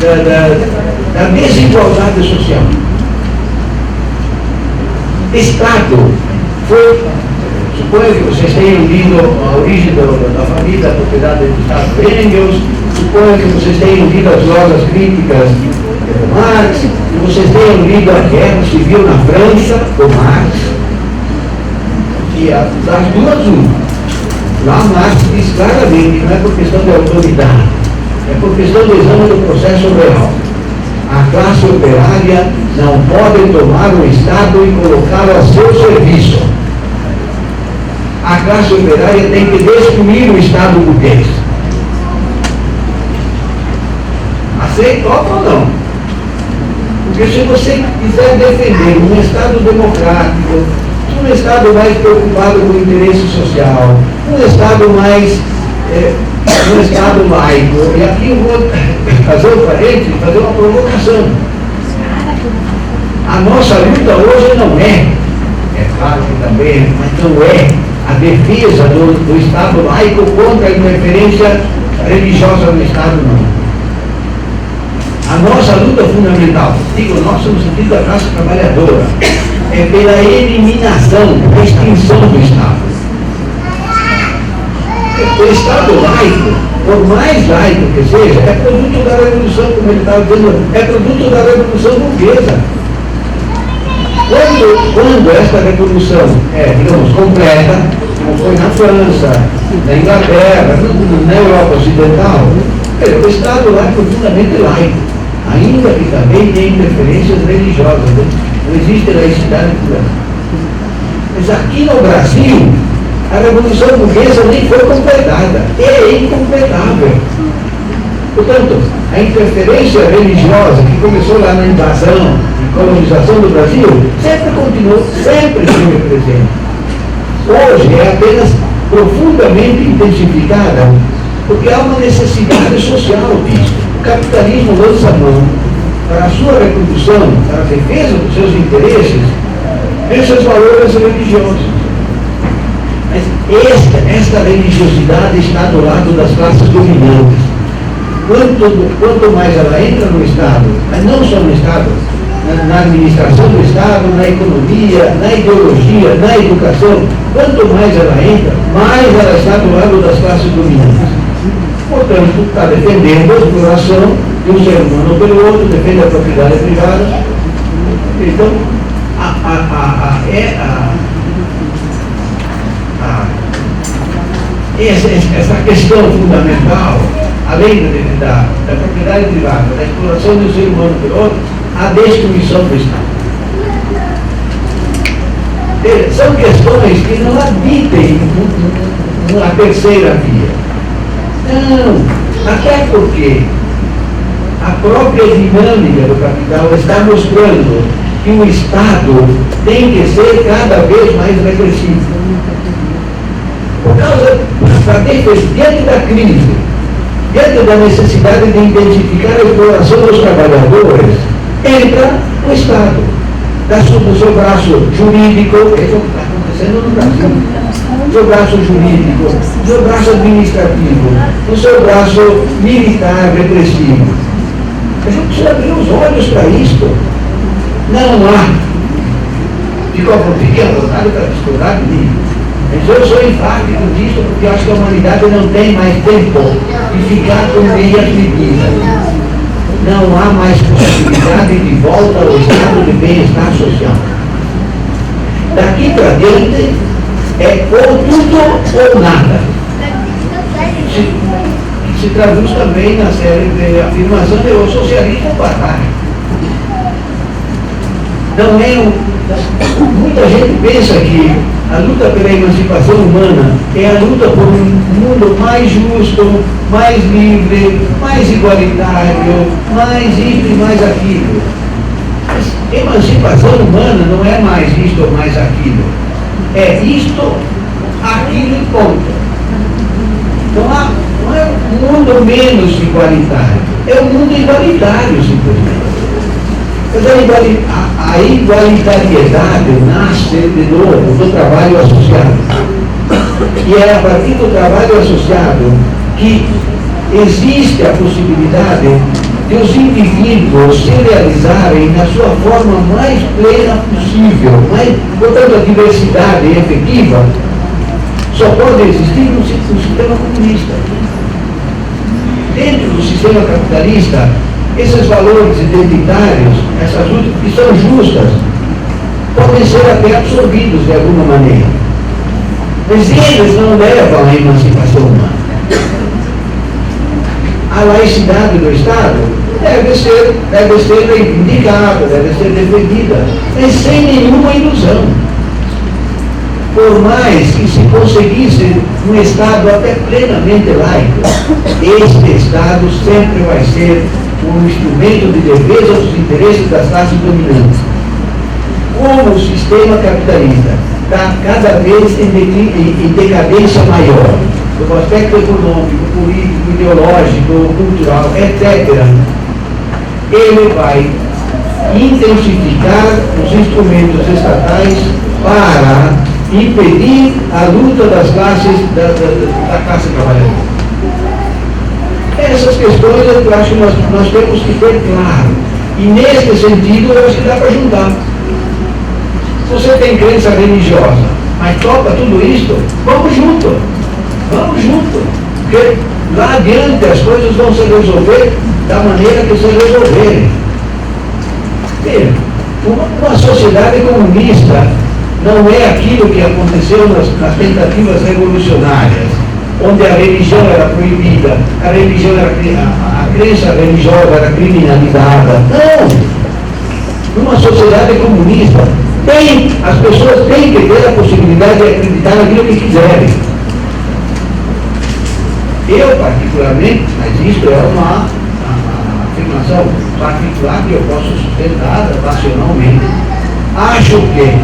da desigualdade social. Estado foi, suponho que vocês tenham lido A Origem da Família, a Propriedade do Estado de Engels, suponho que vocês tenham lido as obras críticas de Marx, que vocês tenham lido A Guerra Civil na França, do Marx, e das duas uma. Lá Marx diz claramente que não é por questão de autoridade, é por questão do exame do processo real. A classe operária não pode tomar o Estado e colocá-lo a seu serviço. A classe operária tem que destruir o Estado burguês. Aceita ou não? Porque se você quiser defender um Estado democrático, um Estado mais preocupado com o interesse social, um Estado mais um Estado laico, e aqui eu vou fazer um parênteses, fazer uma provocação. A nossa luta hoje não é claro que também, mas não é a defesa do Estado laico contra a interferência religiosa no Estado, não. A nossa luta fundamental, digo nossa no sentido da classe trabalhadora, é pela eliminação, extinção do Estado. O Estado laico, por mais laico que seja, é produto da Revolução, como ele estava dizendo, é produto da Revolução Burguesa. Quando esta revolução é, digamos, completa, como foi na França, na Inglaterra, na Europa Ocidental, o Estado lá é profundamente laico, ainda que também tem interferências religiosas, não existe laicidade pura. Mas aqui no Brasil, a Revolução Burguesa nem foi completada, é incompletável. Portanto, a interferência religiosa que começou lá na invasão e colonização do Brasil, sempre continuou, sempre esteve presente. Hoje é apenas profundamente intensificada, porque há uma necessidade social disso. O capitalismo lança mão para a sua reprodução, para a defesa dos seus interesses, esses valores religiosos. Mas esta religiosidade está do lado das classes dominantes. Quanto mais ela entra no Estado, mas não só no Estado, na administração do Estado, na economia, na ideologia, na educação, quanto mais ela entra, mais ela está do lado das classes dominantes. Portanto, está defendendo a exploração de um ser humano pelo outro, defende a propriedade privada. Então, essa questão fundamental, além da propriedade privada, da exploração do ser humano pelo outro, a destruição do Estado. São questões que não admitem uma terceira via. Não, até porque a própria dinâmica do capital está mostrando que o Estado tem que ser cada vez mais regressivo. Por causa, diante da crise, diante da necessidade de intensificar a exploração dos trabalhadores, entra o Estado, do seu braço jurídico, isso está acontecendo no Brasil, do seu braço jurídico, do seu braço administrativo, do seu braço militar, repressivo. A gente precisa abrir os olhos para isto. Não há. Fico à vontade para discordar de mim. Mas eu sou enfático disso porque eu acho que a humanidade não tem mais tempo de ficar com meias medidas. Não há mais possibilidade de volta ao estado de bem-estar social. Daqui para diante é ou tudo ou nada. Se traduz também na série de afirmação de o socialismo barbárie. Não é muita gente pensa que a luta pela emancipação humana é a luta por um mundo mais justo, mais livre, mais igualitário, mais isso e mais aquilo. Mas emancipação humana não é mais isto ou mais aquilo. É isto, aquilo e ponto. Não é um mundo menos igualitário, é um mundo igualitário, simplesmente. Mas a igualitariedade nasce de novo do trabalho associado. E é a partir do trabalho associado que existe a possibilidade de os indivíduos se realizarem na sua forma mais plena possível, portanto, a diversidade efetiva só pode existir no sistema comunista. Dentro do sistema capitalista, esses valores identitários, essas lutas que são justas, podem ser até absorvidos de alguma maneira. Mas eles não levam à emancipação humana. A laicidade do Estado deve ser reivindicada, deve ser defendida, mas sem nenhuma ilusão. Por mais que se conseguisse um Estado até plenamente laico, este Estado sempre vai ser um instrumento de defesa dos interesses das classes dominantes. Como o sistema capitalista está cada vez em decadência maior, do aspecto econômico, político, ideológico, cultural, etc., ele vai intensificar os instrumentos estatais para impedir a luta das classes, da classe trabalhadora. Essas questões eu acho que nós temos que ter claro. E nesse sentido eu acho que dá para juntar. Se você tem crença religiosa, mas topa tudo isso, vamos junto. Vamos junto. Porque lá adiante as coisas vão se resolver da maneira que se resolverem. Uma sociedade comunista não é aquilo que aconteceu nas tentativas revolucionárias, onde a religião era proibida, a crença religiosa era criminalizada. Não! Numa sociedade comunista, as pessoas têm que ter a possibilidade de acreditar naquilo que quiserem. Eu, particularmente, mas isso é uma afirmação particular que eu posso sustentar racionalmente, acho que,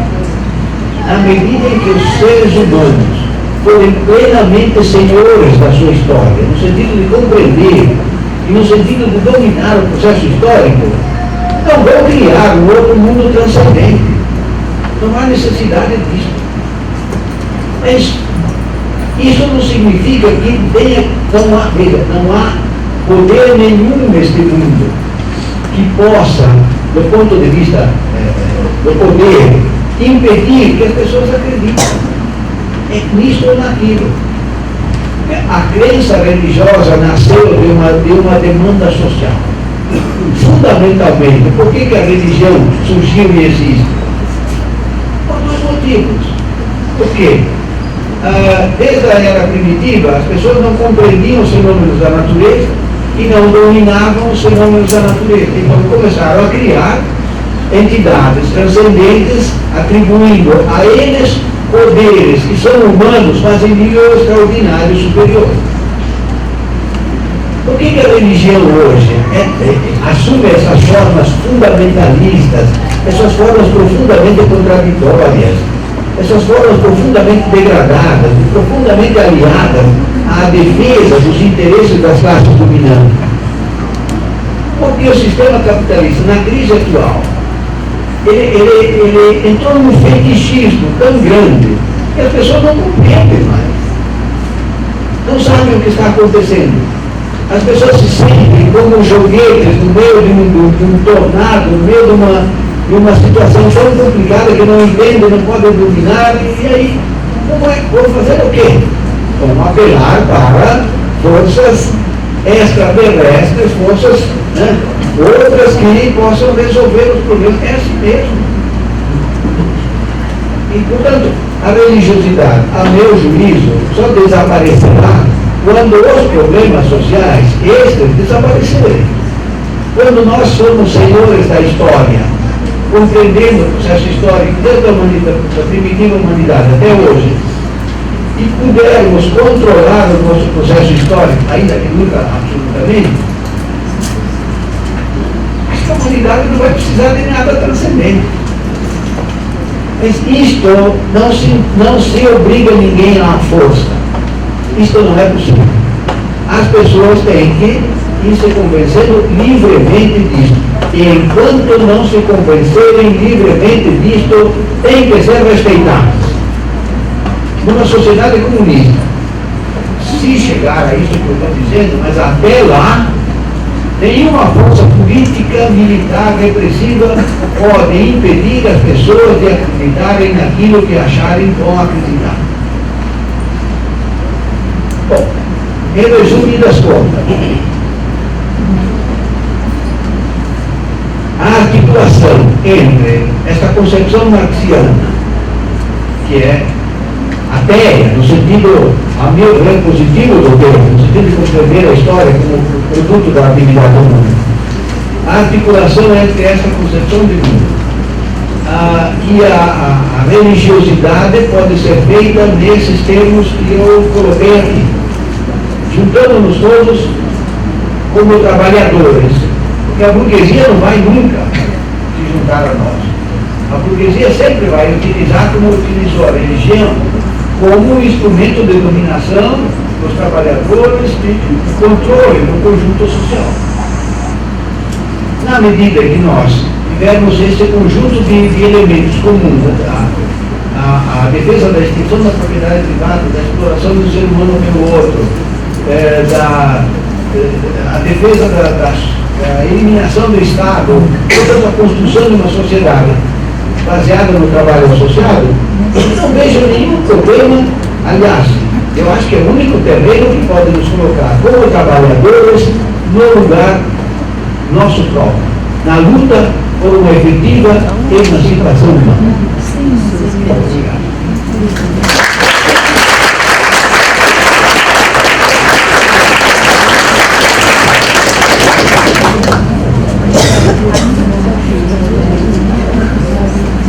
na medida em que os seres humanos forem plenamente senhores da sua história, no sentido de compreender e no sentido de dominar o processo histórico, não vão criar um outro mundo transcendente. Não há necessidade disso. Mas isso não significa que não há poder nenhum neste mundo que possa, do ponto de vista do poder, impedir que as pessoas acreditem nisso ou naquilo. A crença religiosa nasceu de uma demanda social. Fundamentalmente, por que a religião surgiu e existe? Por dois motivos. Por quê? Desde a era primitiva, as pessoas não compreendiam os fenômenos da natureza e não dominavam os fenômenos da natureza. Então começaram a criar entidades transcendentes, atribuindo a eles poderes que são humanos, mas em nível extraordinário superior. Por que a religião hoje assume essas formas fundamentalistas, essas formas profundamente contraditórias, essas formas profundamente degradadas, profundamente aliadas à defesa dos interesses das classes dominantes? Porque o sistema capitalista, na crise atual, ele entrou num fetichismo tão grande que as pessoas não compreendem mais. Não sabem o que está acontecendo. As pessoas se sentem como joguetes no meio de um tornado, no meio de uma situação tão complicada que não entendem, não podem dominar, e aí, vão fazer o quê? Vão apelar para forças extraterrestres, forças, outras que possam resolver os problemas. É assim mesmo. E, portanto, a religiosidade, a meu juízo, só desaparecerá quando os problemas sociais, estes, desaparecerem. Quando nós somos senhores da história, compreendendo o processo histórico desde a primitiva humanidade até hoje, e pudermos controlar o nosso processo histórico, ainda que nunca absolutamente, esta humanidade não vai precisar de nada transcendente. Mas isto não se obriga ninguém à força. Isto não é possível. As pessoas têm que ir se convencendo livremente disto. E enquanto não se convencerem livremente disto, têm que ser respeitadas. Numa sociedade comunista, se chegar a isso que eu estou dizendo, mas até lá, Nenhuma força política, militar, repressiva pode impedir as pessoas de acreditarem naquilo que acharem bom acreditar. Bom, em resumo das contas, a articulação entre esta concepção marxiana, que é ateia, no sentido, a meu ver, positivo do termo, no sentido de compreender a história como produto da atividade humana, a articulação entre essa concepção de mundo e a religiosidade pode ser feita nesses termos que eu coloquei aqui, juntando-nos todos como trabalhadores, porque a burguesia não vai nunca se juntar a nós. A burguesia sempre vai utilizar, como utilizou a religião, como instrumento de dominação dos trabalhadores e controle do conjunto social. Na medida que nós tivermos esse conjunto de elementos comuns, a defesa da extinção da propriedade privada, da exploração do ser humano pelo outro, a defesa da eliminação do Estado, toda a construção de uma sociedade baseada no trabalho associado, não vejo nenhum problema. Aliás, eu acho que é o único terreno que pode nos colocar como trabalhadores no lugar nosso próprio, na luta por uma efetiva emancipação humana. Obrigado.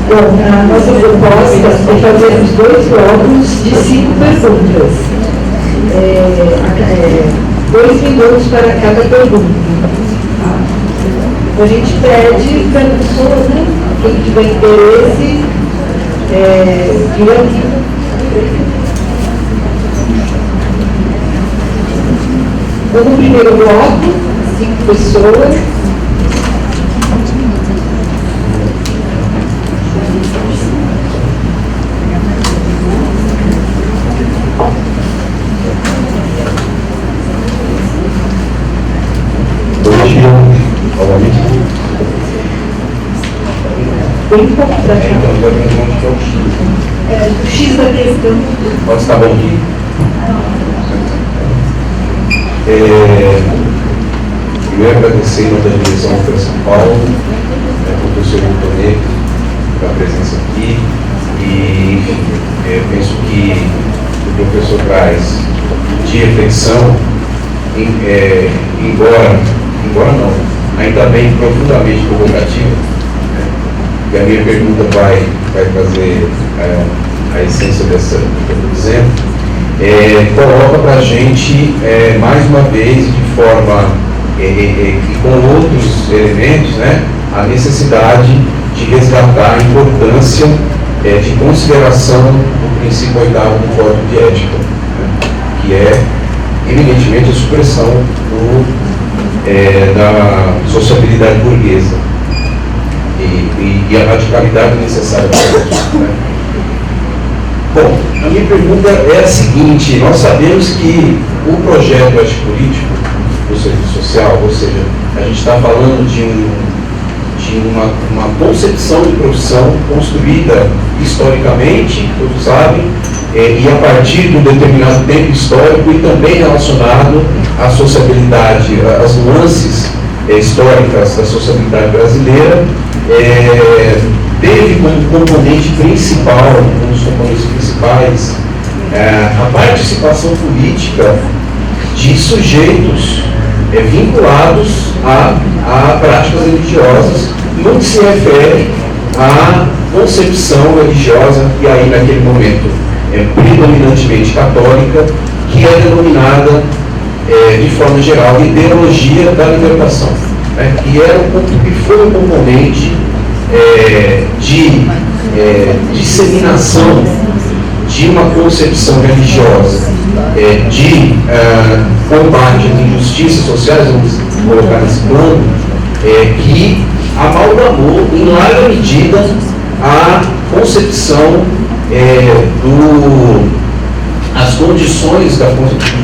Bom, a nossa proposta é fazermos 2 blocos de 5 perguntas. 2 minutos para cada pergunta. A gente pede para a pessoa, né, quem tiver interesse, vir aqui. Então, no primeiro bloco, 5 pessoas. Bem pouco para cá. O X da questão. Pode estar bom aqui? Primeiro agradecer em nome da direção para São Paulo, ao professor Antonê, pela presença aqui. E eu penso que o professor traz de reflexão, embora não, ainda bem profundamente provocativa. E a minha pergunta vai trazer a essência dessa que eu estou dizendo, coloca para a gente, mais uma vez, de forma, e com outros elementos, né, a necessidade de resgatar a importância de consideração do princípio 8º do Código de Ética, né, que é, evidentemente, a supressão da sociabilidade burguesa. E a radicalidade necessária para isso, né? Bom, a minha pergunta é a seguinte: nós sabemos que o projeto ético-político do serviço social, ou seja, a gente está falando de uma concepção de profissão construída historicamente, todos sabem, e a partir de um determinado tempo histórico e também relacionado à sociabilidade, às nuances históricas da sociabilidade brasileira. Teve como componente principal, um dos componentes principais, a participação política de sujeitos vinculados a práticas religiosas, no que se refere à concepção religiosa, e aí naquele momento predominantemente católica, que é denominada de forma geral ideologia da libertação, né, que foi um componente de disseminação de uma concepção religiosa, de combate às injustiças sociais, vamos colocar nesse plano, que amalgamou em larga medida a concepção as condições da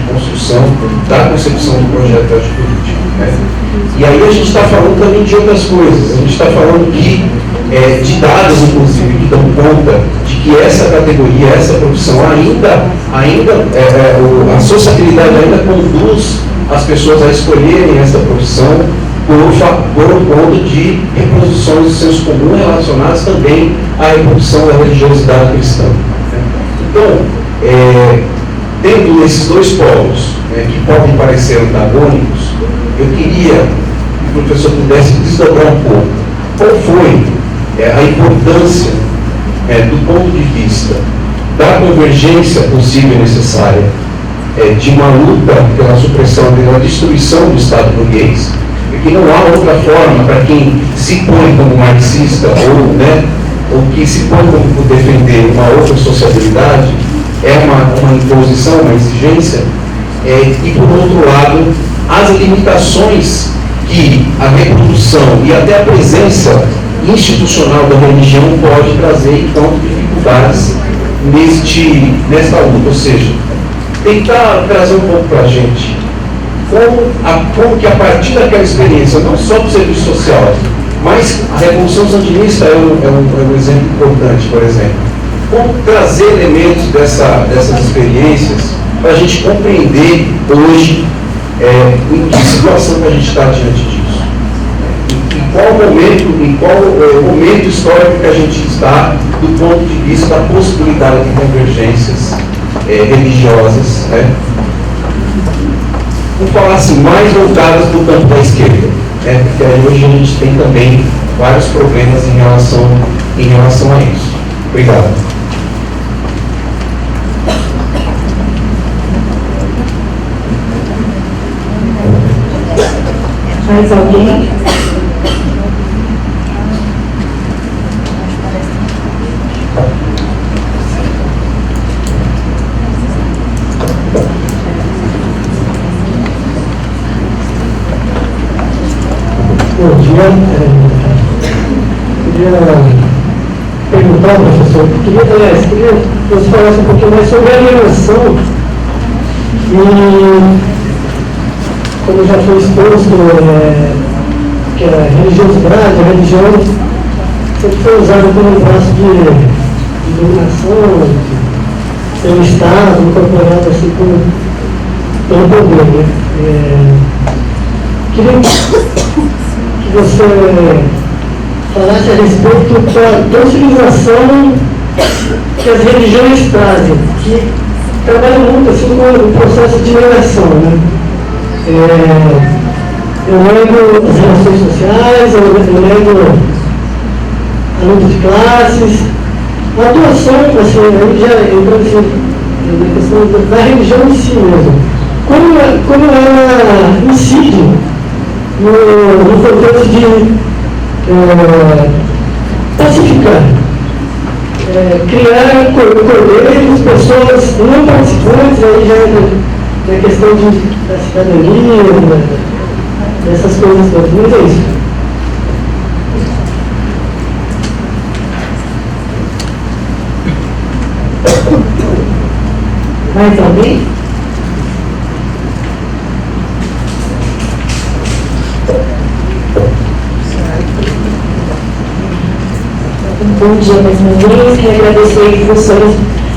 construção, da concepção do projeto de arte política. Né? E aí a gente está falando também de outras coisas. A gente está falando de dados, inclusive, que dão conta de que essa categoria, essa profissão a sociabilidade ainda conduz as pessoas a escolherem essa profissão por conta de reproduções de senso comum relacionadas também à reprodução da religiosidade cristã. Então, dentro desses dois polos, que podem parecer antagônicos, eu queria que o professor pudesse desdobrar um pouco qual foi a importância, do ponto de vista da convergência possível e necessária, de uma luta pela supressão e pela destruição do Estado burguês, porque não há outra forma para quem se põe como marxista ou que se põe como defender uma outra sociabilidade, uma imposição, uma exigência, e por outro lado, as limitações que a reprodução e até a presença institucional da religião pode trazer enquanto dificuldades nesta luta. Ou seja, tentar trazer um pouco para a gente como que a partir daquela experiência, não só do serviço social, mas a Revolução Sandinista é um exemplo importante, por exemplo. Como trazer elementos dessas experiências para a gente compreender hoje em que situação que a gente está diante disso. Em qual momento histórico que a gente está do ponto de vista da possibilidade de convergências religiosas, vou falar assim, mais voltadas do campo da esquerda, porque aí hoje a gente tem também vários problemas em relação a isso. Obrigado. Mais alguém? Bom dia. Queria perguntar, professor, queria que você falasse um pouquinho mais sobre a alienação e, como já foi exposto, que a religiosidade, a religião sempre foi usada como um braço de dominação pelo Estado, incorporado assim pelo poder. Queria que você falasse a respeito da transfiguração que as religiões trazem, que trabalham muito assim com o processo de negação, né? Eu nego as relações sociais, eu nego a luta de classes, a atuação, assim, aí já entrou assim, na questão da religião em si mesmo. Como ela incide no contexto de pacificar, criar cordeiros, pessoas não participantes, aí já é na questão da cidadania, dessas coisas todas, mas é isso. Mais alguém? Bom dia mais uma vez, quero agradecer aos professores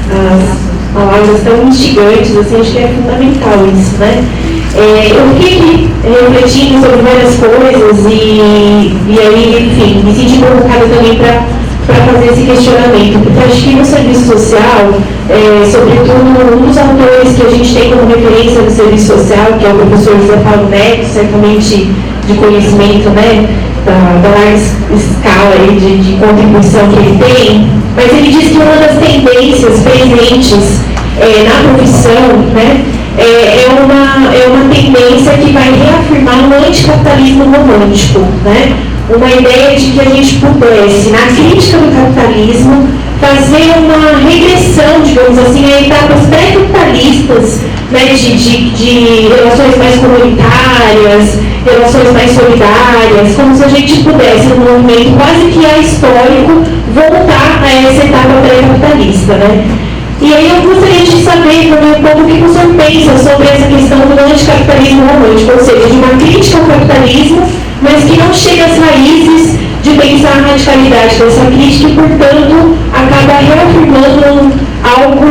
as palavras tão instigantes, assim, acho que é fundamental isso, né? Eu fiquei aqui refletindo sobre várias coisas e aí, enfim, me senti provocada também para fazer esse questionamento, porque acho que no serviço social, sobretudo um dos autores que a gente tem como referência no serviço social, que é o professor José Paulo Neto, certamente de conhecimento, né, da larga escala aí de contribuição que ele tem, mas ele diz que uma das tendências presentes na profissão, né, é uma tendência que vai reafirmar o anticapitalismo romântico, né? Uma ideia de que a gente pudesse, na crítica do capitalismo, fazer uma regressão, digamos assim, a etapas pré-capitalistas, né, de relações mais comunitárias, relações mais solidárias, como se a gente pudesse, num movimento quase que ahistórico, voltar a essa etapa pré-capitalista, né? E aí eu gostaria de saber também um pouco o que o senhor pensa sobre essa questão do anticapitalismo romântico, ou seja, de uma crítica ao capitalismo, mas que não chega às raízes de pensar a radicalidade dessa crítica e, portanto, acaba reafirmando algo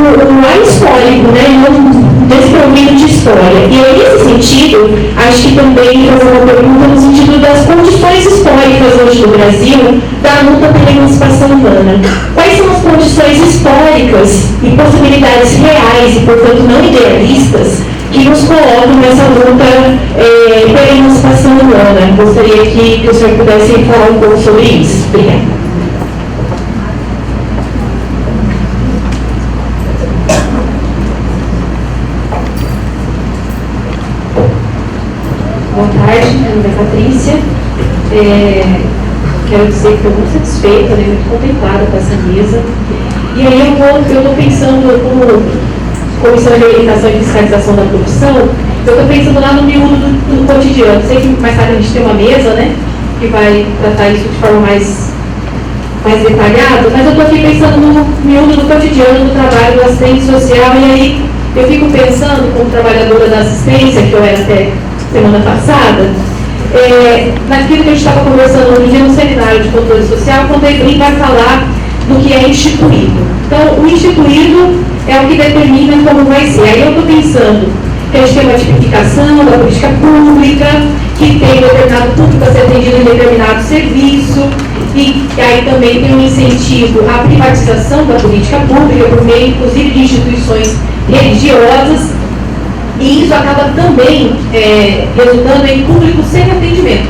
histórico, né, não desprovido de história. E aí, nesse sentido, acho que também fazer uma pergunta no sentido das condições históricas hoje no Brasil da luta pela emancipação humana. Quais são as condições históricas e possibilidades reais e, portanto, não idealistas que nos colocam nessa luta pela emancipação humana? Gostaria que o senhor pudesse falar um pouco sobre isso. Obrigada. Boa tarde, meu nome é Patrícia. Quero dizer que estou muito satisfeita, né, muito contemplada com essa mesa. E aí eu estou pensando, como Comissão de Orientação e Fiscalização da Profissão, eu estou pensando lá no miúdo do cotidiano. Sei que mais tarde a gente tem uma mesa, né, que vai tratar isso de forma mais detalhada, mas eu estou aqui pensando no miúdo do cotidiano, do trabalho do assistente social, e aí eu fico pensando, como trabalhadora da assistência, que eu era até semana passada, naquilo que a gente estava conversando outro dia no seminário de controle social, quando a Evelyn vai falar do que é instituído. Então, o instituído é o que determina como vai ser. Aí eu estou pensando que a gente tem uma tipificação da política pública, que tem determinado público a ser atendido em determinado serviço, e aí também tem um incentivo à privatização da política pública, por meio, inclusive, de instituições religiosas, e isso acaba também resultando em público sem atendimento.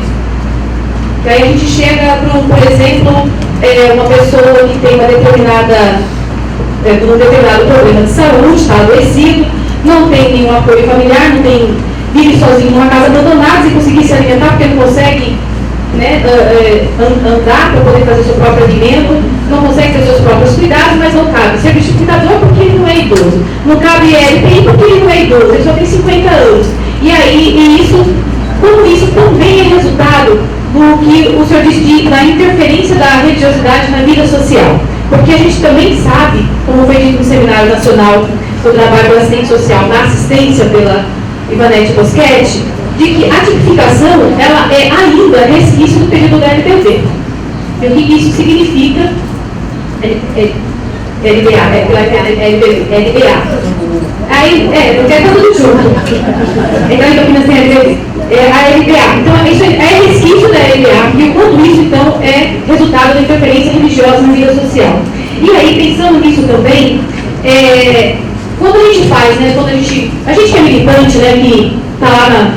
E aí a gente chega para, por exemplo, uma pessoa que tem um determinado problema de saúde, está adoecido, não tem nenhum apoio familiar, vive sozinho numa casa abandonada, sem conseguir se alimentar porque não consegue, né, andar para poder fazer seu próprio alimento, não consegue ter seus próprios cuidados, mas não cabe serviço de cuidador porque ele não é idoso, não cabe LPI porque ele não é idoso, ele só tem 50 anos. E aí, como isso também é resultado do que o senhor disse da interferência da religiosidade na vida social. Porque a gente também sabe, como foi dito no Seminário Nacional do Trabalho do Assistente Social na Assistência pela Ivanete Boschetti, de que a tipificação ela é ainda resquício do período da LBV. E o que isso significa? LBA. Aí, porque é tudo junto. Então, em Campinas tem a LBA. Então, isso é resquício da LBA, e o quanto isso, então, é resultado da interferência religiosa na vida social. E aí, pensando nisso também, quando a gente faz, né, quando a gente que é militante, né, que está lá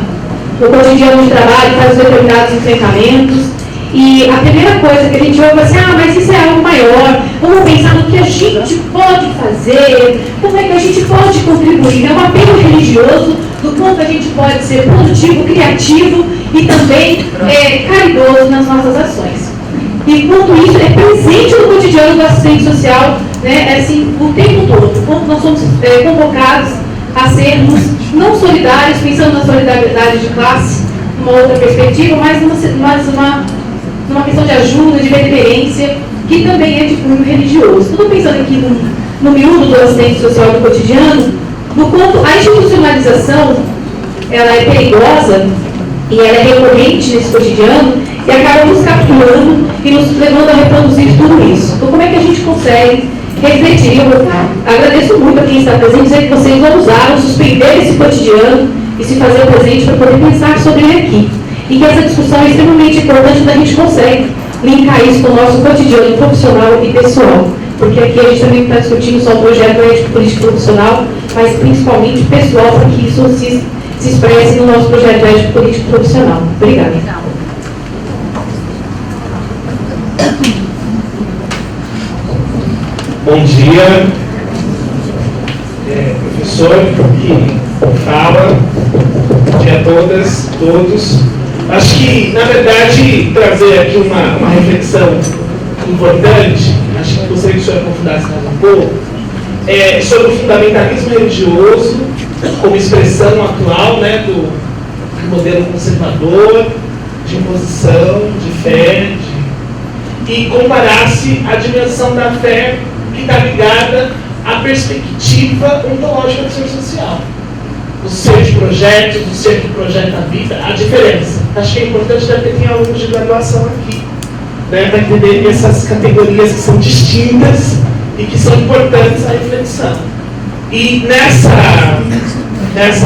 no cotidiano de trabalho, faz os determinados enfrentamentos, e a primeira coisa que a gente ouve é assim, mas isso é algo maior, vamos pensar no que a gente pode fazer, como é que a gente pode contribuir. É um apelo religioso do quanto a gente pode ser produtivo, criativo e também caridoso nas nossas ações. E quanto isso é presente no cotidiano do assistente social, né, assim, o tempo todo, quando nós somos convocados a sermos não solidários, pensando na solidariedade de classe, numa outra perspectiva, mas numa questão de ajuda, de benevolência, que também é de cunho religioso. Estou pensando aqui no miúdo do assistente social do cotidiano, no quanto a institucionalização ela é perigosa e ela é recorrente nesse cotidiano e acaba nos capturando e nos levando a reproduzir tudo isso. Então, como é que a gente consegue refletir? Eu agradeço muito a quem está presente, dizer que vocês ousaram suspender esse cotidiano e se fazer presente para poder pensar sobre ele aqui. E que essa discussão é extremamente importante, da gente consegue linkar isso com o nosso cotidiano profissional e pessoal. Porque aqui a gente também está discutindo só o projeto ético político profissional, mas principalmente pessoal, para que isso se expresse no nosso projeto ético político profissional. Obrigada. Bom dia, professor que fala, bom dia a todas, todos. Acho que, na verdade, trazer aqui uma reflexão importante, acho que gostaria que o senhor aprofundasse mais um pouco, sobre o fundamentalismo religioso como expressão atual, né, do modelo conservador, de imposição, de fé, e comparasse a dimensão da fé que está ligada a perspectiva ontológica do ser social. O ser de projetos, o ser que projeta a vida, a diferença. Acho que é importante até ter alunos de graduação aqui, né, para entender essas categorias que são distintas e que são importantes à reflexão. E nessa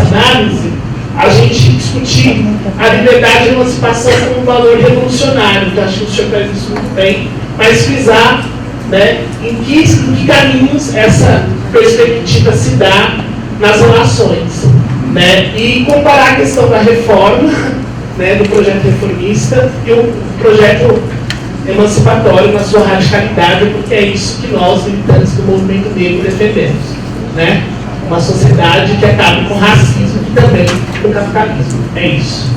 análise, a gente discutir a liberdade e emancipação como um valor revolucionário, que acho que o senhor faz isso muito bem, mas frisar, né, em que caminhos essa perspectiva se dá nas relações, né, e comparar a questão da reforma, né, do projeto reformista e o projeto emancipatório na sua radicalidade, porque é isso que nós, militantes do movimento negro, defendemos, né? Uma sociedade que acabe com o racismo e também com o capitalismo. É isso.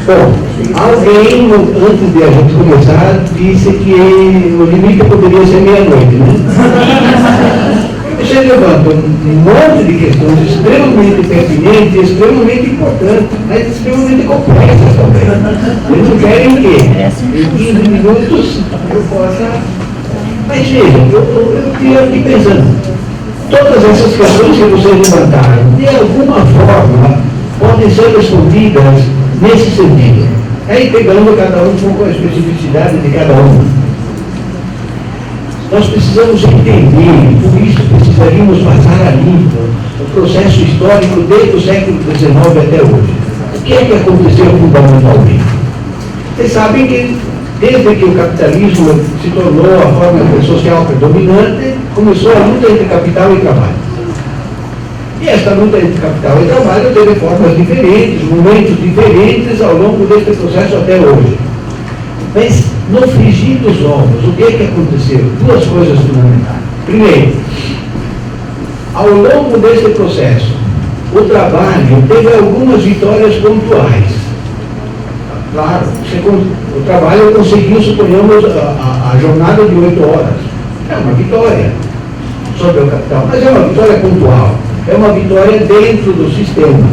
Bom, alguém, antes de a gente começar, disse que o limite poderia ser meia-noite, né? Você levanta um monte de questões extremamente pertinentes, extremamente importantes, mas extremamente complexas também. Eles não querem que em 15 minutos eu possa... Mas veja, eu fiquei aqui pensando, todas essas questões que vocês levantaram, de alguma forma, podem ser respondidas nesse sentido. Aí pegando cada um pouco a especificidade de cada um. Nós precisamos entender, por isso precisaríamos passar a limpo o processo histórico desde o século XIX até hoje. O que é que aconteceu fundamentalmente? Vocês sabem que desde que o capitalismo se tornou a forma social predominante, começou a luta entre capital e trabalho. E esta luta entre capital e trabalho teve formas diferentes, momentos diferentes ao longo deste processo até hoje. Mas, no frigir dos ovos, o que é que aconteceu? Duas coisas fundamentais. Primeiro, ao longo deste processo, o trabalho teve algumas vitórias pontuais. Claro, o trabalho conseguiu, suponhamos, a jornada de 8 horas. É uma vitória sobre o capital, mas é uma vitória pontual. É uma vitória dentro do sistema.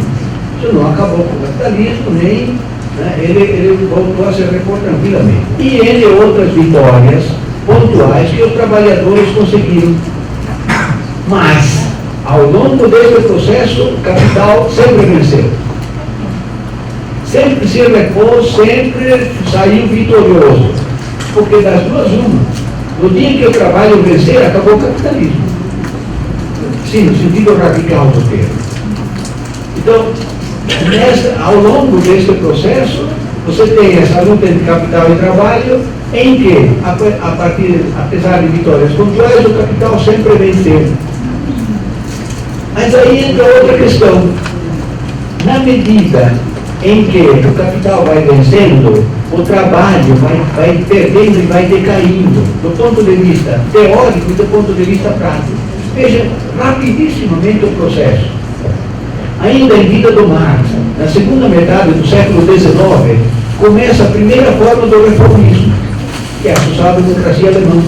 Isso não acabou com o capitalismo, nem... Ele voltou a se repor tranquilamente. E entre outras vitórias pontuais que os trabalhadores conseguiram. Mas, ao longo desse processo, o capital sempre venceu. Sempre se repôs, sempre saiu vitorioso. Porque das duas, uma. No dia que o trabalho vencer, acabou o capitalismo. Sim, no sentido radical do termo. Então, ao longo deste processo, você tem essa luta entre capital e trabalho, em que, apesar de vitórias pontuais, o capital sempre venceu. Mas aí entra outra questão. Na medida em que o capital vai vencendo, o trabalho vai perdendo e vai decaindo, do ponto de vista teórico e do ponto de vista prático. Veja rapidissimamente o processo. Ainda em vida do Marx, na segunda metade do século XIX, começa a primeira forma do reformismo, que é a social-democracia alemã.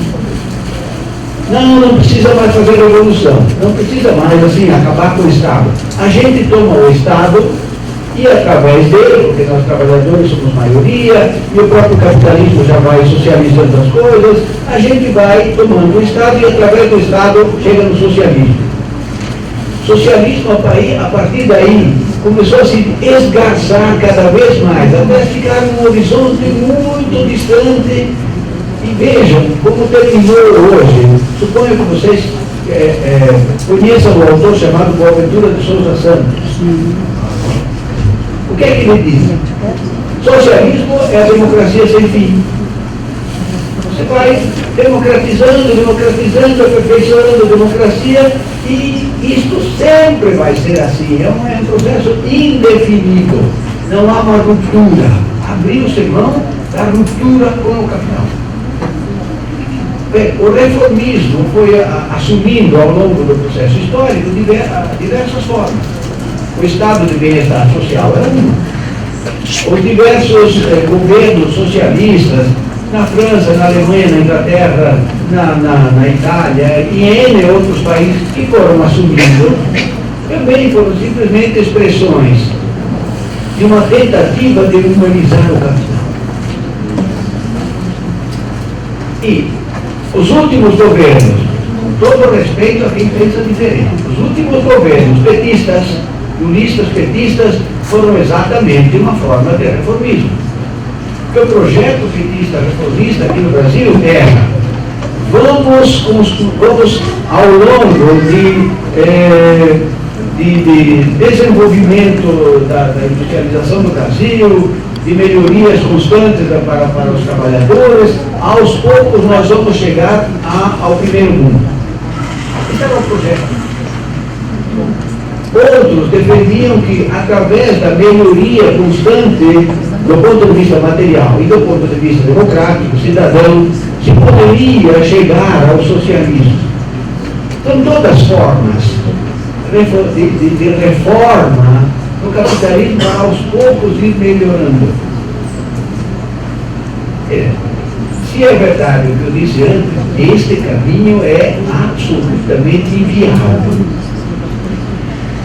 Não precisa mais fazer revolução, não precisa mais assim acabar com o Estado. A gente toma o Estado e através dele, porque nós trabalhadores somos maioria, e o próprio capitalismo já vai socializando as coisas, a gente vai tomando o Estado e através do Estado chega no socialismo. Socialismo, a partir daí, começou a se esgarçar cada vez mais, até ficar num horizonte muito distante. E vejam como terminou hoje. Suponho que vocês conheçam o autor chamado Boaventura de Souza Santos. O que é que ele diz? Socialismo é a democracia sem fim. Você vai democratizando, aperfeiçoando a democracia, e isto sempre vai ser assim. É um processo indefinido. Não há uma ruptura. Abriu-se mão da ruptura com o capital. Bem, o reformismo foi assumindo ao longo do processo histórico diversas formas. O estado de bem-estar social era um. Os diversos governos socialistas, na França, na Alemanha, na Inglaterra, na Itália e em outros países que foram assumindo, também foram simplesmente expressões de uma tentativa de humanizar o capital. E os últimos governos, com todo respeito a quem pensa diferente, os últimos governos petistas, juristas petistas, foram exatamente uma forma de reformismo. Porque o projeto petista reformista aqui no Brasil era: vamos ao longo de desenvolvimento da industrialização do Brasil, de melhorias constantes para os trabalhadores, aos poucos nós vamos chegar ao primeiro mundo. Esse era o projeto. Outros defendiam que, através da melhoria constante do ponto de vista material e do ponto de vista democrático, cidadão, se poderia chegar ao socialismo. Então, todas as formas de reforma do capitalismo para aos poucos ir melhorando. Se é verdade o que eu disse antes, este caminho é absolutamente inviável.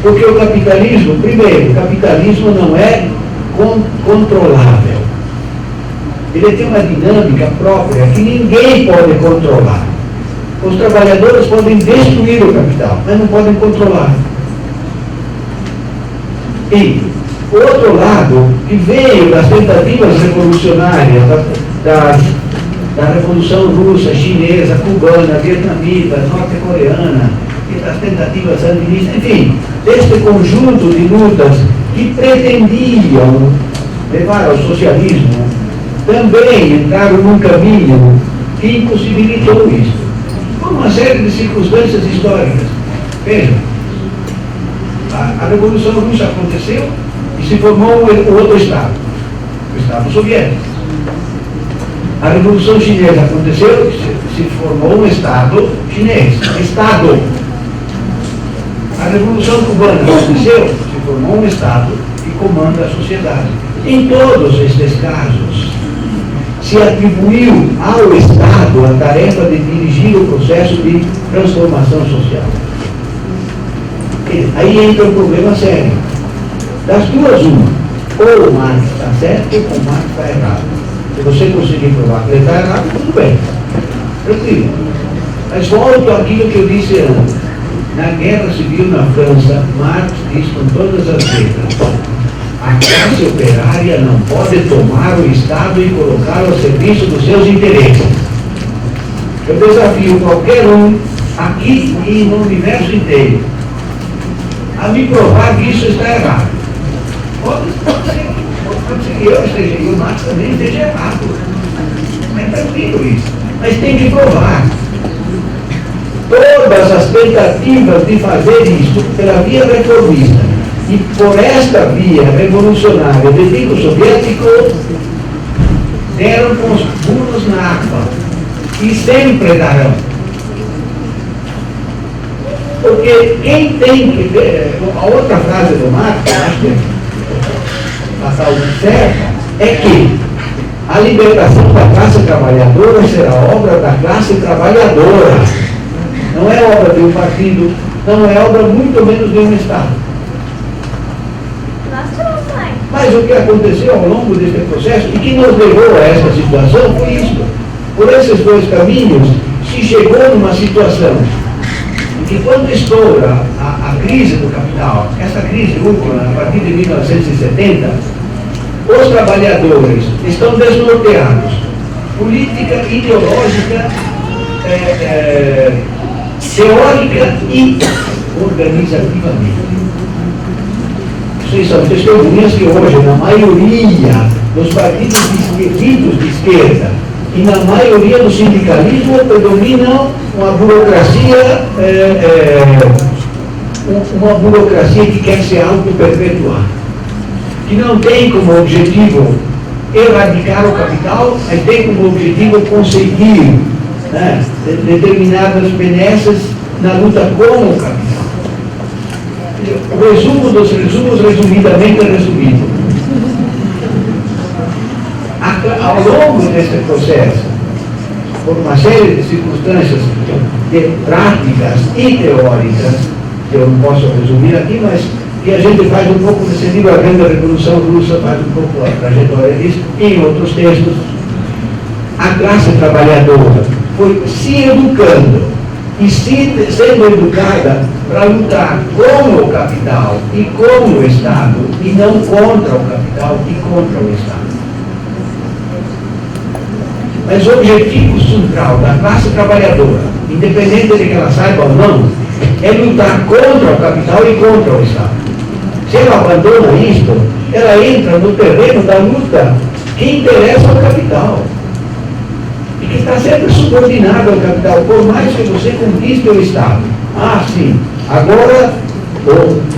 Porque o capitalismo, primeiro, o capitalismo não é controlável. Ele tem uma dinâmica própria que ninguém pode controlar. Os trabalhadores podem destruir o capital, mas não podem controlar. E, por outro lado, que veio das tentativas revolucionárias, da Revolução Russa, Chinesa, Cubana, Vietnamita, Norte-Coreana, e das tentativas sandinistas, enfim, deste conjunto de lutas que pretendiam levar ao socialismo, também entraram num caminho que impossibilitou isso. Por uma série de circunstâncias históricas. Veja, a Revolução Russa aconteceu e se formou o outro Estado, o Estado Soviético. A Revolução Chinesa aconteceu e se formou um Estado chinês. Estado. A Revolução Cubana aconteceu, se formou um Estado que comanda a sociedade. Em todos estes casos, se atribuiu ao Estado a tarefa de dirigir o processo de transformação social. Aí entra um problema sério. Das duas, uma. Ou o Marx está certo ou o Marx está errado. Se você conseguir provar que ele está errado, tudo bem. Tranquilo. Mas volto àquilo que eu disse antes. Na Guerra Civil na França, Marx diz com todas as letras: a classe operária não pode tomar o Estado e colocá-lo ao serviço dos seus interesses. Eu desafio qualquer um, aqui e no universo inteiro, a me provar que isso está errado. Pode ser que eu esteja e o Marx também esteja errado. É tranquilo isso. Mas tem que provar. Todas as tentativas de fazer isso pela via reformista e por esta via revolucionária de tipo soviético deram com os burros na água e sempre darão. Porque quem tem que ver, a outra frase do Marx, acho que passar o certo, é que a libertação da classe trabalhadora será obra da classe trabalhadora. Não é obra de um partido, não é obra muito menos de um Estado. Mas o que aconteceu ao longo deste processo e que nos levou a essa situação foi isso. Por esses dois caminhos se chegou numa situação em que, quando estoura a crise do capital, essa crise última, a partir de 1970, os trabalhadores estão desnorteados. Política, ideológica, teórica e organizativamente. Vocês são testemunhas que hoje, na maioria dos partidos de esquerda e na maioria do sindicalismo, predominam uma burocracia que quer se auto-perpetuar, que não tem como objetivo erradicar o capital, mas tem como objetivo conseguir determinadas benesses na luta com o capital. O resumo dos resumos, resumidamente resumido. Ao longo desse processo, por uma série de circunstâncias práticas e teóricas, que eu não posso resumir aqui, mas que a gente faz um pouco nesse livro, A Grande Revolução Russa, faz um pouco a trajetória disso, e em outros textos, a classe trabalhadora foi se educando e sendo educada para lutar com o capital e com o Estado, e não contra o capital e contra o Estado. Mas o objetivo central da classe trabalhadora, independente de que ela saiba ou não, é lutar contra o capital e contra o Estado. Se ela abandona isto, ela entra no terreno da luta que interessa ao capital. E que está sempre subordinado ao capital, por mais que você conquiste o Estado. Ah, sim, agora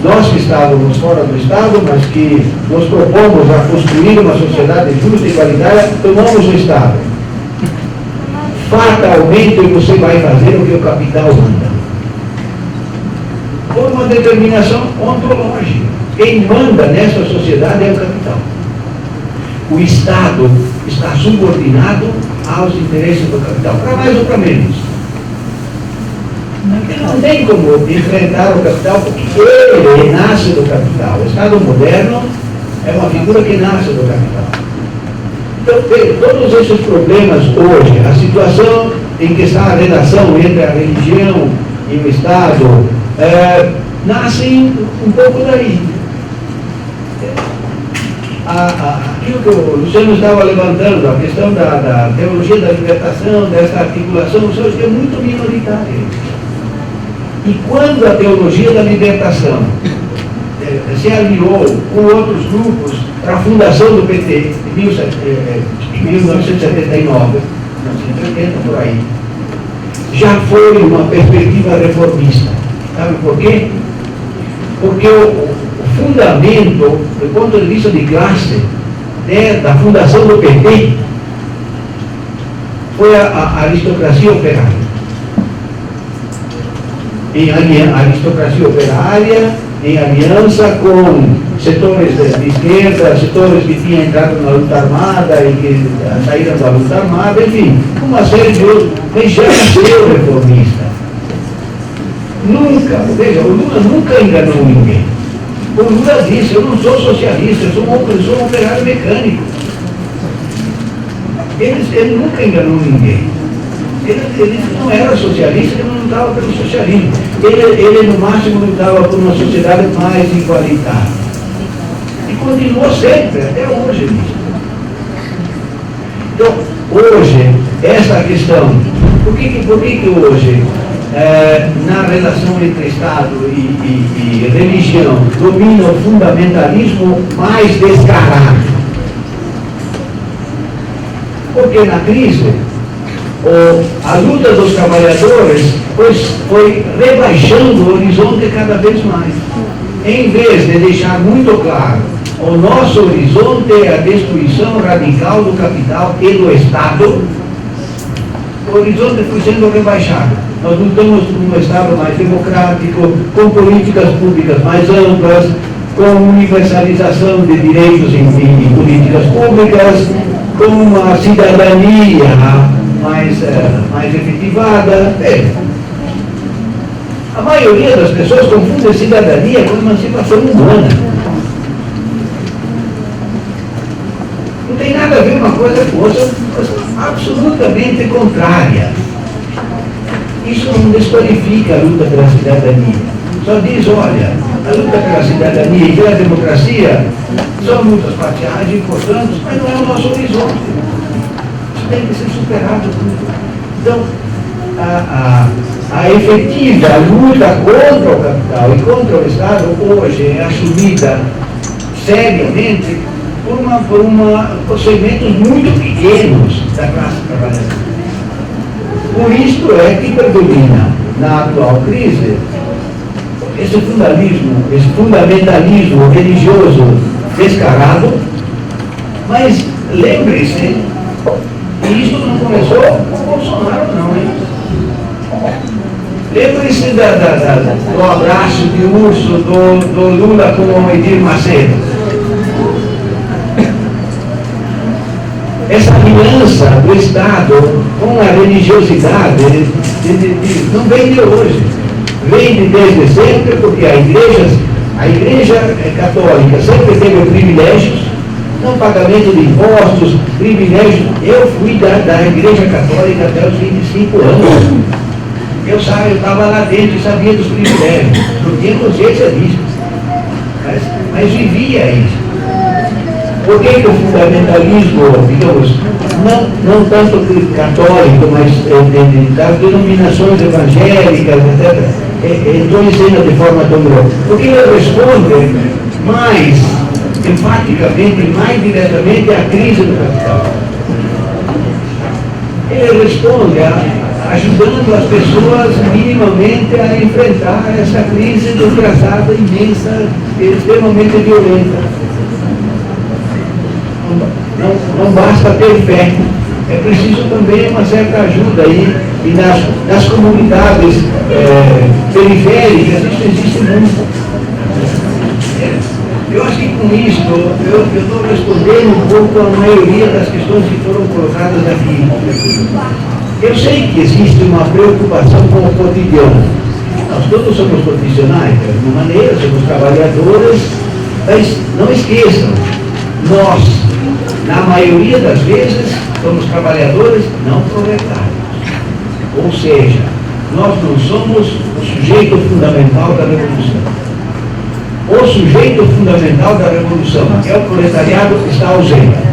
nós que estávamos fora do Estado, mas que nos propomos a construir uma sociedade justa e igualitária, tomamos o Estado. Fatalmente você vai fazer o que o capital manda. Por uma determinação ontológica. Quem manda nessa sociedade é o capital. O Estado está subordinado aos interesses do capital, para mais ou para menos. Ele não tem como enfrentar o capital, porque ele nasce do capital. O Estado moderno é uma figura que nasce do capital. Então, todos esses problemas hoje, a situação em que está a relação entre a religião e o Estado, nascem um pouco daí. Aquilo que o Luciano estava levantando, a questão da teologia da libertação, dessa articulação, é muito minoritária. E quando a teologia da libertação se aliou com outros grupos para a fundação do PT, em 1979, 1980, por aí, já foi uma perspectiva reformista. Sabe por quê? Porque o fundamento, do ponto de vista de classe, da fundação do PT, foi a aristocracia operária. A aristocracia operária, em aliança com setores de esquerda, setores que tinham entrado na luta armada e que saíram da luta armada, enfim, uma série de outros, mas já nasceu reformista. Nunca, veja, o Lula nunca enganou ninguém. O Lula disse, eu não sou socialista, eu sou um operário mecânico. Ele nunca enganou ninguém. Ele não era socialista, ele não lutava pelo socialismo. Ele no máximo lutava por uma sociedade mais igualitária. E continuou sempre, até hoje. Então, hoje, essa questão, por que hoje, na relação entre Estado e religião, domina o fundamentalismo mais descarado? Porque na crise, a luta dos trabalhadores foi rebaixando o horizonte cada vez mais. Em vez de deixar muito claro, o nosso horizonte é a destruição radical do capital e do Estado, o horizonte foi sendo rebaixado. Nós lutamos por um Estado mais democrático, com políticas públicas mais amplas, com universalização de direitos em políticas públicas, com uma cidadania mais efetivada. A maioria das pessoas confunde cidadania com emancipação humana. Não tem nada a ver uma coisa com outra, coisa absolutamente contrária. Isso não desqualifica a luta pela cidadania. Só diz, olha, a luta pela cidadania e pela democracia são lutas parciais importantes, mas não é o nosso horizonte. Isso tem que ser superado. Então, a efetiva luta contra o capital e contra o Estado hoje é assumida seriamente por segmentos muito pequenos da classe trabalhadora. Por isso é que predomina na atual crise esse fundamentalismo religioso descarado, mas lembre-se que isso não começou com o Bolsonaro, não, hein? Lembre-se do abraço de urso do Lula com o Edir Macedo. Essa aliança do Estado com a religiosidade não vem de hoje. Vem de desde sempre, porque a igreja A Igreja Católica sempre teve privilégios, não pagamento de impostos, privilégios. Eu fui da Igreja Católica até os 25 anos. Eu estava lá dentro e sabia dos privilégios, não tinha consciência disso, mas vivia isso. Por que o fundamentalismo, digamos, não tanto católico, mas das denominações evangélicas, etc., entrou em cena de forma tão grande? Porque ele responde mais enfaticamente, mais diretamente à crise do capital. Ele responde ajudando as pessoas minimamente a enfrentar essa crise desgraçada, imensa, extremamente violenta. Não basta ter fé, é preciso também uma certa ajuda aí, e nas comunidades periféricas isso existe muito. Eu acho que com isso eu estou respondendo um pouco a maioria das questões que foram colocadas aqui. Eu sei que existe uma preocupação com o cotidiano. Nós todos somos profissionais, de alguma maneira, somos trabalhadores, mas não esqueçam, nós, na maioria das vezes, somos trabalhadores não proletários. Ou seja, nós não somos o sujeito fundamental da revolução. O sujeito fundamental da revolução, que é o proletariado, está ausente.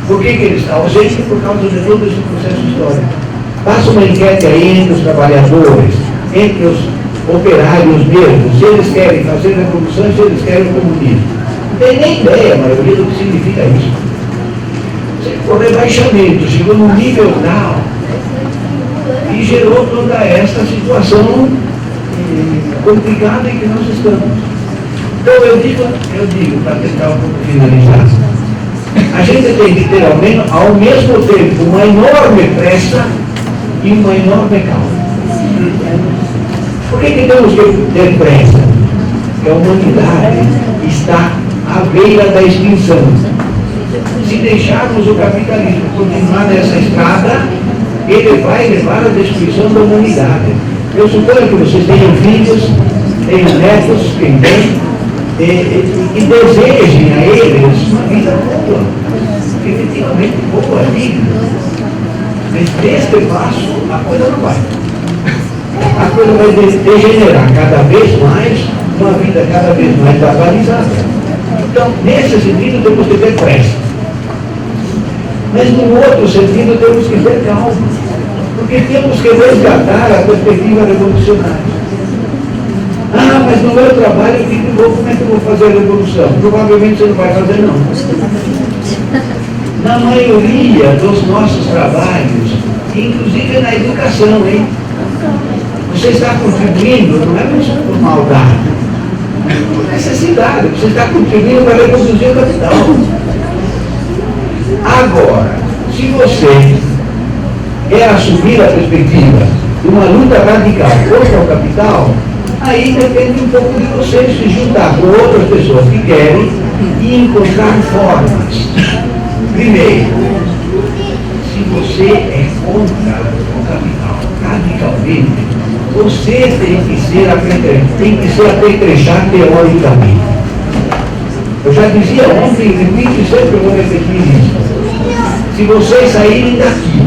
Por que ele está ausente? Por causa de todo esse processo histórico. Faça uma enquete aí entre os trabalhadores, entre os operários mesmo, se eles querem fazer revolução, se eles querem o comunismo. Não tem nem ideia, a maioria, do que significa isso. O rebaixamento chegou num nível tal e gerou toda essa situação complicada em que nós estamos. Então eu digo para tentar um pouco finalizar, a gente tem que ter ao mesmo tempo uma enorme pressa e uma enorme calma. Por que temos que ter pressa? Porque a humanidade está à beira da extinção. Se deixarmos o capitalismo continuar nessa estrada, ele vai levar à destruição da humanidade. Eu suponho que vocês tenham filhos, tenham netos, quem tem, e desejem a eles uma vida boa, efetivamente boa, digna. Mas deste passo, a coisa não vai. A coisa vai degenerar cada vez mais, uma vida cada vez mais barbarizada. Então, nesse sentido, temos que ter pressa. Mas, no outro sentido, temos que ter calma. Porque temos que resgatar a perspectiva revolucionária. Ah, mas no meu trabalho eu fico louco, como é que eu vou fazer a revolução? Provavelmente você não vai fazer, não. Na maioria dos nossos trabalhos, inclusive na educação, hein? Você está contribuindo, não é por maldade, por necessidade, você está contribuindo para reproduzir o capital. Agora, se você quer assumir a perspectiva de uma luta radical contra o capital, aí depende um pouco de você se juntar com outras pessoas que querem e encontrar formas. Primeiro, se você é contra o capital radicalmente, você tem que ser apetrechado teoricamente. Eu já dizia ontem e repito e sempre vou repetir isso. Se vocês saírem daqui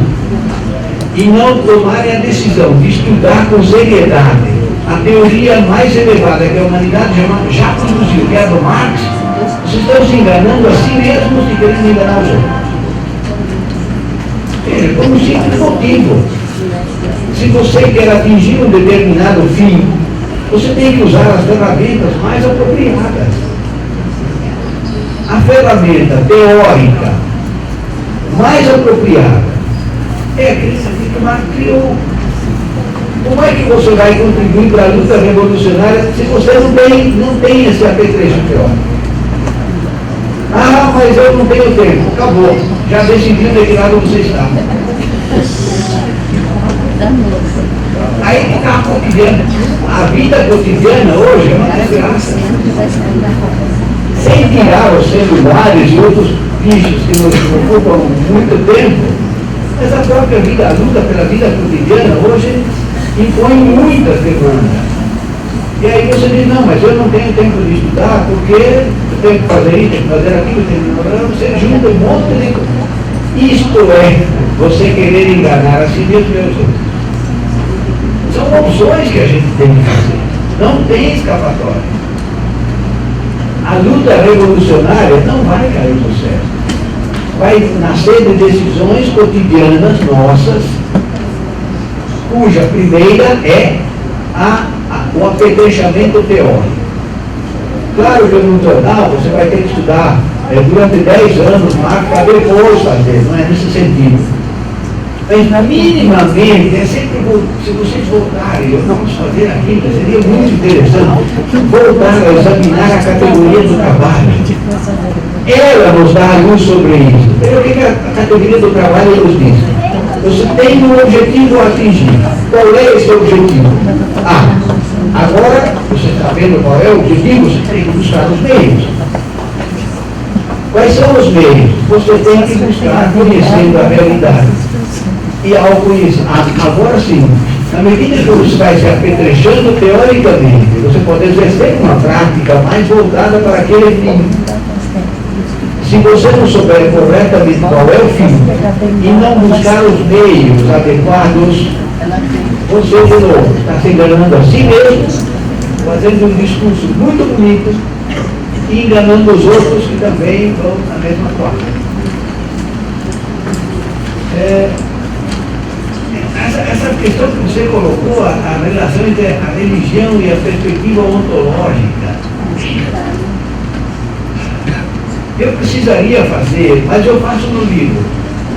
e não tomarem a decisão de estudar com seriedade a teoria mais elevada que a humanidade já produziu, que é a do Marx, vocês estão se enganando a si mesmos e querendo enganar os outros. Veja, por um simples motivo. Se você quer atingir um determinado fim, você tem que usar as ferramentas mais apropriadas. A ferramenta teórica mais apropriada é aquele que Marx criou. Como é que você vai contribuir para a luta revolucionária se você não tem esse apetrecho teórico? Ah, mas eu não tenho tempo. Acabou. Já decidiu de que lado você está. Aí está a cotidiana. A vida cotidiana hoje é uma desgraça. Sem tirar os celulares e outros bichos que nos ocupam muito tempo, mas a própria vida, a luta pela vida cotidiana hoje impõe muitas demandas. E aí você diz, não, mas eu não tenho tempo de estudar, porque eu tenho que fazer isso, tenho que fazer aquilo, tenho que fazer aquilo. Você junta um monte de coisas. Isto é você querer enganar a si mesmo e aos outros. São opções que a gente tem que fazer. Não tem escapatória. A luta revolucionária não vai cair do céu. Vai nascer de decisões cotidianas nossas, cuja primeira é o apetrechamento teórico. Claro que no jornal você vai ter que estudar durante 10 anos, para depois fazer, não é nesse sentido. Mas minimamente, é sempre, se vocês voltarem, eu vamos fazer aquilo, seria muito interessante, voltar a examinar a categoria do trabalho. Ela nos dá a luz sobre isso. Então, o que a categoria do trabalho nos diz? Você tem um objetivo a atingir. Qual é esse objetivo? Agora, você está vendo qual é o objetivo, você tem que buscar os meios. Quais são os meios? Você tem que buscar conhecendo a realidade. E ao conhecer, agora sim, na medida que você vai se apetrechando teoricamente, você pode exercer uma prática mais voltada para aquele fim. Se você não souber corretamente qual é o fim e não buscar os meios adequados, você de novo está se enganando a si mesmo, fazendo um discurso muito bonito e enganando os outros que também vão na mesma toada. Essa questão que você colocou, a relação entre a religião e a perspectiva ontológica, eu precisaria fazer, mas eu faço no livro.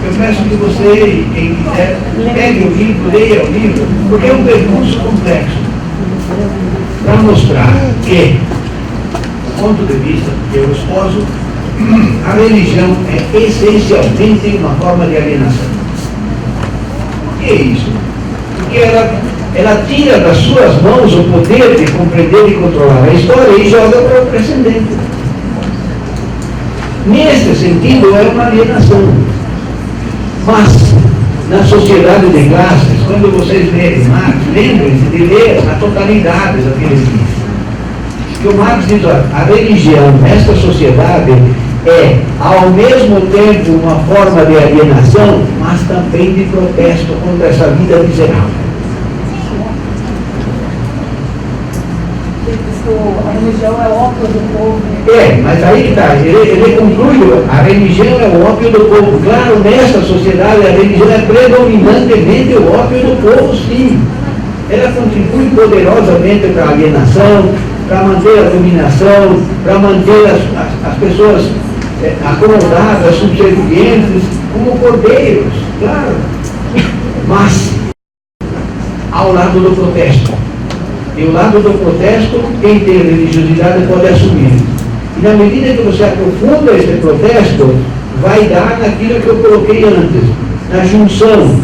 Eu peço que você, quem quiser, pegue o livro, leia o livro, porque é um percurso complexo para mostrar que, do ponto de vista que eu esposo, a religião é essencialmente uma forma de alienação. O que é isso? Porque ela tira das suas mãos o poder de compreender e controlar a história e joga para o transcendente. Nesse sentido, é uma alienação. Mas, na sociedade de classes, quando vocês lerem Marx, lembrem-se de ler a totalidade daquele livro. Que o Marx diz, olha, a religião nesta sociedade é, ao mesmo tempo, uma forma de alienação, mas também de protesto contra essa vida miserável. A religião é o ópio do povo. Mas aí que está, ele conclui, a religião é o ópio do povo. Claro, nesta sociedade, a religião é predominantemente o ópio do povo, sim. Ela contribui poderosamente para a alienação, para manter a dominação, para manter as pessoas acomodadas, subservientes, como cordeiros, claro. Mas, ao lado do protesto. E o lado do protesto, quem tem religiosidade pode assumir. E na medida que você aprofunda esse protesto, vai dar naquilo que eu coloquei antes, na junção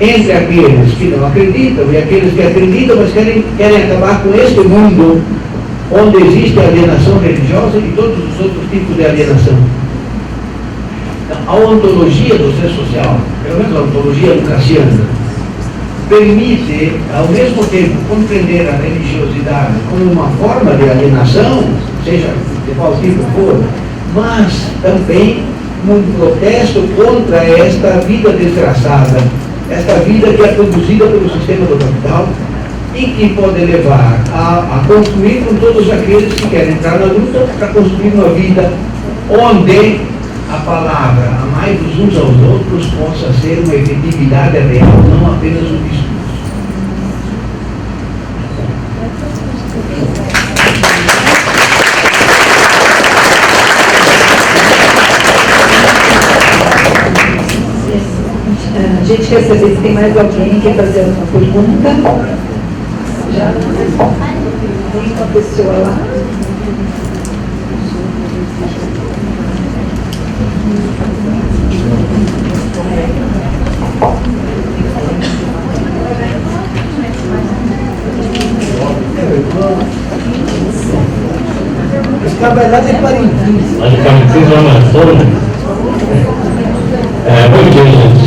entre aqueles que não acreditam e aqueles que acreditam, mas querem acabar com este mundo onde existe alienação religiosa e todos os outros tipos de alienação. Então, a ontologia do ser social, pelo menos a ontologia lucasiana, permite, ao mesmo tempo, compreender a religiosidade como uma forma de alienação, seja de qual tipo for, mas também um protesto contra esta vida desgraçada, esta vida que é produzida pelo sistema do capital e que pode levar a construir com todos aqueles que querem entrar na luta para construir uma vida onde a palavra, amai-vos uns aos outros, possa ser uma efetividade real, não apenas um discurso. A gente quer saber se tem mais alguém que quer fazer uma pergunta. Já tem uma pessoa lá. Trabalhar de Parintins. Lá de Parintins, Zona Sul. Bom dia, gente.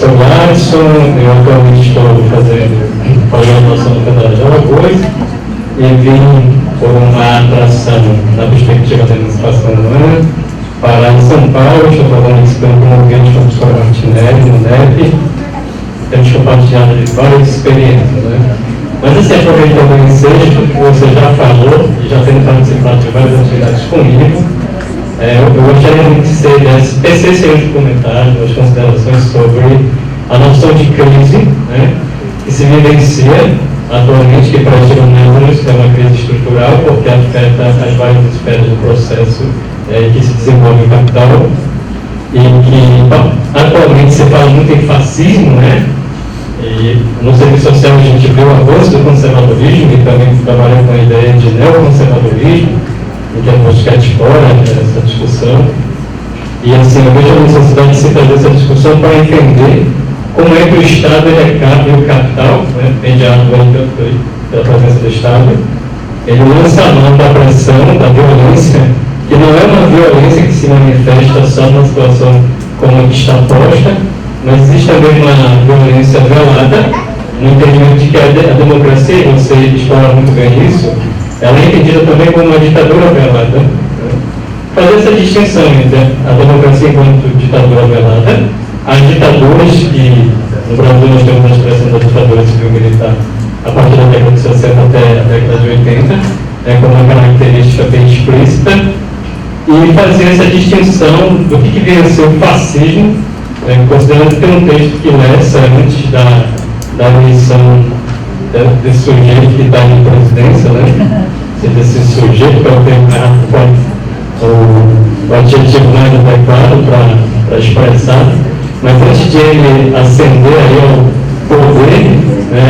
Sou Madison, eu atualmente estou fazendo pós-graduação no Canadá de Alagoas. e vim por uma atração na perspectiva da emancipação humana, parar em São Paulo. Estou participando como ouvinte com o professor Martinelli, no NEP. Temos compartilhado de várias experiências, né? Mas assim, aproveitando o ensejo, que você já falou e já tem participado de várias atividades comigo, eu gostaria muito de tecer seus comentários, suas considerações sobre a noção de crise, né, que se vivencia atualmente, que para os humanos é uma crise estrutural, porque afeta as várias esferas do processo que se desenvolve o capital, e que atualmente se fala muito em fascismo, né? E no serviço social a gente vê o avanço do conservadorismo, e também trabalha com a ideia de neoconservadorismo, em que é buscar de fora essa discussão. E assim, eu vejo a necessidade de se fazer essa discussão para entender como é que o Estado e o capital, né, mediado pela presença do Estado, ele lança a mão da pressão, da violência, que não é uma violência que se manifesta só numa situação como a que está posta, mas existe também uma violência velada, no entendimento de que a democracia, e você explora muito bem isso, ela é entendida também como uma ditadura velada. Fazer essa distinção entre a democracia enquanto ditadura velada, as ditaduras, que no Brasil nós temos a expressão da ditadura civil-militar a partir da década de 60 até a década de 80, como uma característica bem explícita, e fazer essa distinção do que vem a ser o fascismo, considerando que tem um texto que Lessa, antes da eleição desse sujeito que está em presidência, né? Esse sujeito, que é o termo, o adjetivo mais adequado para expressar, mas antes de ele ascender aí ao poder,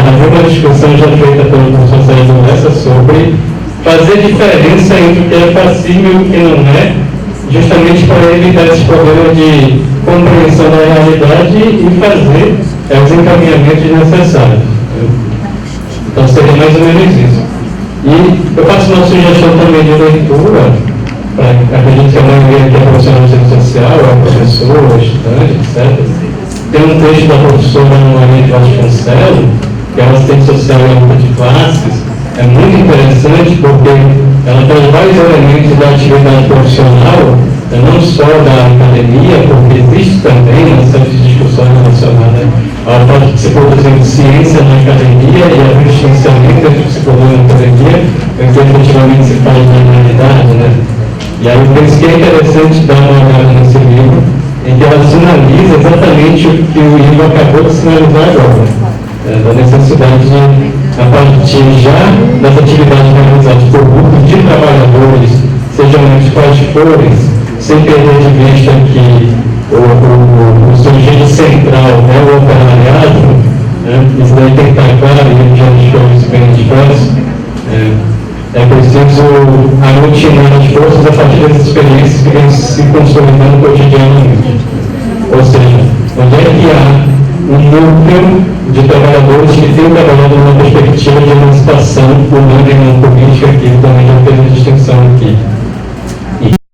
havia uma discussão já feita pelo professor Sérgio Lessa sobre fazer diferença entre o que é fascismo e o que não é, justamente para evitar esse problema de compreensão da realidade e fazer os encaminhamentos necessários. Então seria mais ou menos isso. E eu faço uma sugestão também de leitura. Acredito que a maioria aqui é profissional de serviço social, é professor, é estudante, etc. Tem um texto da professora Maria de Vasconcelos, que é uma assistente social e luta de classes. É muito interessante porque ela traz vários elementos da atividade profissional, não só da academia, porque existe também uma série de discussões relacionadas ao fato de se produzir ciência na academia e ao distanciamento entre o que se produz na academia, em que efetivamente se faz na realidade, né? E aí eu penso que é interessante dar uma olhada nesse livro, em que ela sinaliza exatamente o que o livro acabou de sinalizar agora, da necessidade de, a partir já das atividades realizadas por grupos de trabalhadores, sejam eles quais forem, sem perder de vista que o sujeito central é o operariado, isso daí tem que estar claro, e ele já deixou isso bem expresso. É preciso aglutinar as forças a partir das experiências que vêm se consolidando cotidianamente. Ou seja, onde é que há um núcleo de trabalhadores que tem trabalhado numa perspectiva de emancipação humana e não política, que também já fez a distinção aqui.